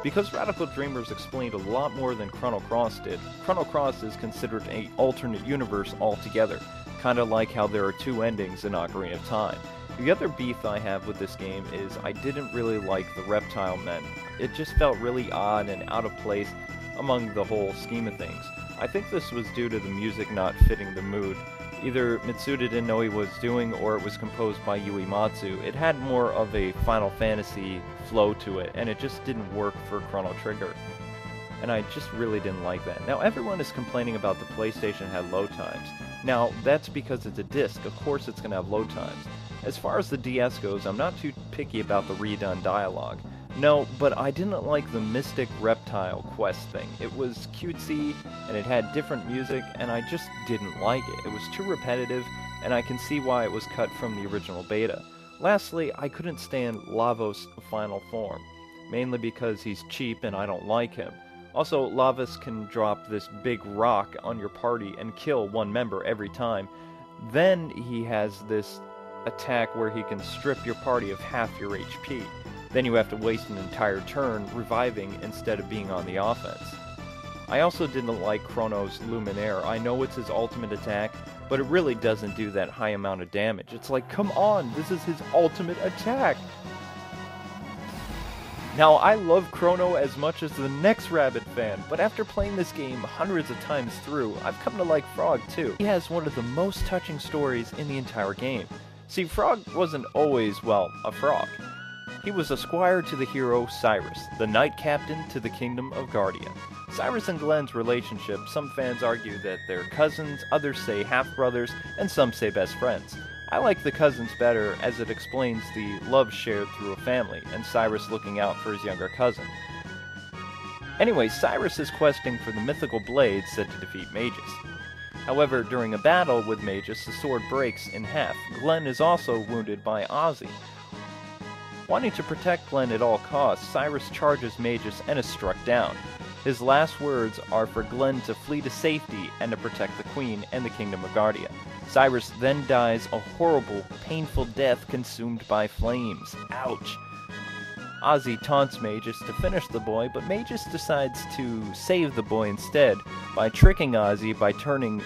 Because Radical Dreamers explained a lot more than Chrono Cross did, Chrono Cross is considered an alternate universe altogether, kinda like how there are two endings in Ocarina of Time. The other beef I have with this game is I didn't really like the reptile men. It just felt really odd and out of place among the whole scheme of things. I think this was due to the music not fitting the mood. Either Mitsuda didn't know he was doing, or it was composed by Yui Matsu. It had more of a Final Fantasy flow to it, and it just didn't work for Chrono Trigger. And I just really didn't like that. Now everyone is complaining about the PlayStation had load times. Now that's because it's a disc, of course it's going to have load times. As far as the DS goes, I'm not too picky about the redone dialogue. No, but I didn't like the Mystic Reptile quest thing. It was cutesy, and it had different music, and I just didn't like it. It was too repetitive, and I can see why it was cut from the original beta. Lastly, I couldn't stand Lavos' final form, mainly because he's cheap and I don't like him. Also, Lavos can drop this big rock on your party and kill one member every time. Then he has this attack where he can strip your party of half your HP. Then you have to waste an entire turn reviving instead of being on the offense. I also didn't like Chrono's Luminaire. I know it's his ultimate attack, but it really doesn't do that high amount of damage. It's like, come on, this is his ultimate attack! Now, I love Chrono as much as the next Rabid fan, but after playing this game hundreds of times through, I've come to like Frog too. He has one of the most touching stories in the entire game. See, Frog wasn't always, well, a frog. He was a squire to the hero Cyrus, the knight captain to the kingdom of Guardia. Cyrus and Glenn's relationship, some fans argue that they're cousins, others say half-brothers, and some say best friends. I like the cousins better as it explains the love shared through a family, and Cyrus looking out for his younger cousin. Anyway, Cyrus is questing for the mythical blade said to defeat Magus. However, during a battle with Magus, the sword breaks in half. Glenn is also wounded by Ozzy. Wanting to protect Glenn at all costs, Cyrus charges Magus and is struck down. His last words are for Glenn to flee to safety and to protect the Queen and the Kingdom of Guardia. Cyrus then dies a horrible, painful death consumed by flames. Ouch! Ozzy taunts Magus to finish the boy, but Magus decides to save the boy instead by tricking Ozzy by turning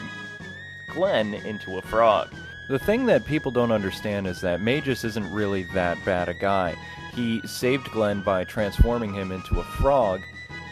Glenn into a frog. The thing that people don't understand is that Magus isn't really that bad a guy. He saved Glenn by transforming him into a frog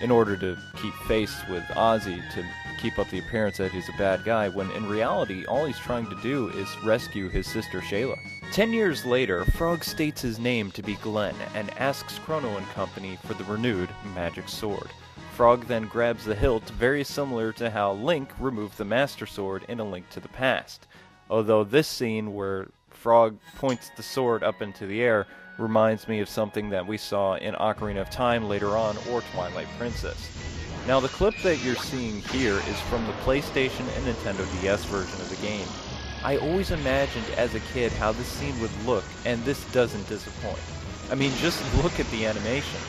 in order to keep face with Ozzy, to keep up the appearance that he's a bad guy, when in reality all he's trying to do is rescue his sister Shayla. 10 years later, Frog states his name to be Glenn and asks Chrono and company for the renewed magic sword. Frog then grabs the hilt, very similar to how Link removed the Master Sword in A Link to the Past. Although this scene where Frog points the sword up into the air reminds me of something that we saw in Ocarina of Time later on, or Twilight Princess. Now the clip that you're seeing here is from the PlayStation and Nintendo DS version of the game. I always imagined as a kid how this scene would look, and this doesn't disappoint. I mean, just look at the animation.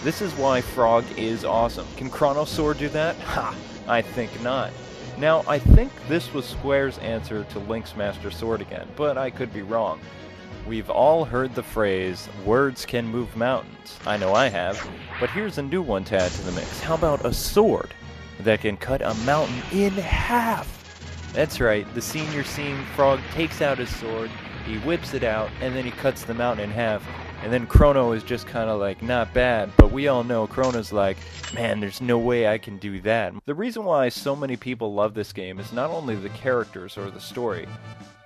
This is why Frog is awesome. Can Chrono Sword do that? Ha! I think not. Now, I think this was Square's answer to Link's Master Sword again, but I could be wrong. We've all heard the phrase, words can move mountains. I know I have, but here's a new one to add to the mix. How about a sword that can cut a mountain in half? That's right, the scene you're seeing, Frog takes out his sword, he whips it out, and then he cuts the mountain in half. And then Chrono is just kind of like, not bad, but we all know Chrono's like, man, there's no way I can do that. The reason why so many people love this game is not only the characters or the story.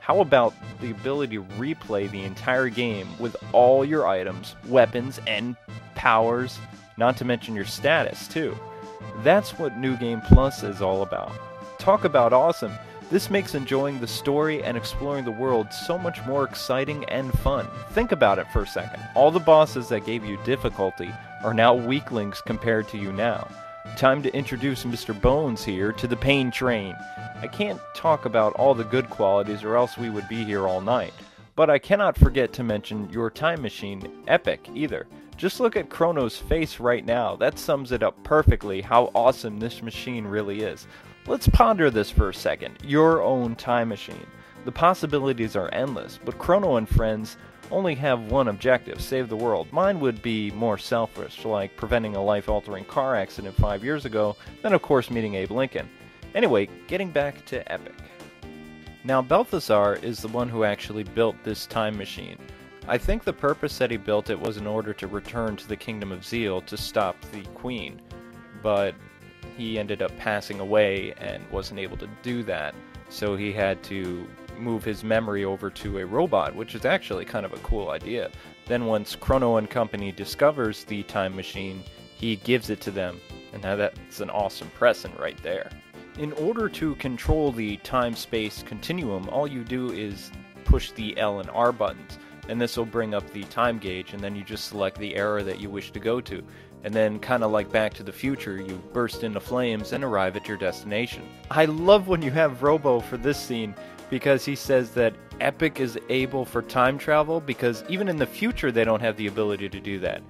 How about the ability to replay the entire game with all your items, weapons, and powers, not to mention your status, too. That's what New Game Plus is all about. Talk about awesome. This makes enjoying the story and exploring the world so much more exciting and fun. Think about it for a second. All the bosses that gave you difficulty are now weaklings compared to you now. Time to introduce Mr. Bones here to the pain train. I can't talk about all the good qualities or else we would be here all night. But I cannot forget to mention your time machine, Epic, either. Just look at Chrono's face right now. That sums it up perfectly how awesome this machine really is. Let's ponder this for a second. Your own time machine. The possibilities are endless, but Chrono and friends only have one objective, save the world. Mine would be more selfish, like preventing a life-altering car accident 5 years ago, then of course meeting Abe Lincoln. Anyway, getting back to Epic. Now Balthazar is the one who actually built this time machine. I think the purpose that he built it was in order to return to the Kingdom of Zeal to stop the Queen, but he ended up passing away and wasn't able to do that, so he had to move his memory over to a robot, which is actually kind of a cool idea. Then once Chrono and company discovers the time machine, he gives it to them, and now that's an awesome present right there. In order to control the time-space continuum, all you do is push the L and R buttons, and this will bring up the time gauge, and then you just select the era that you wish to go to. And then, kinda like Back to the Future, you burst into flames and arrive at your destination. I love when you have Robo for this scene, because he says that Epic is able for time travel, because even in the future they don't have the ability to do that.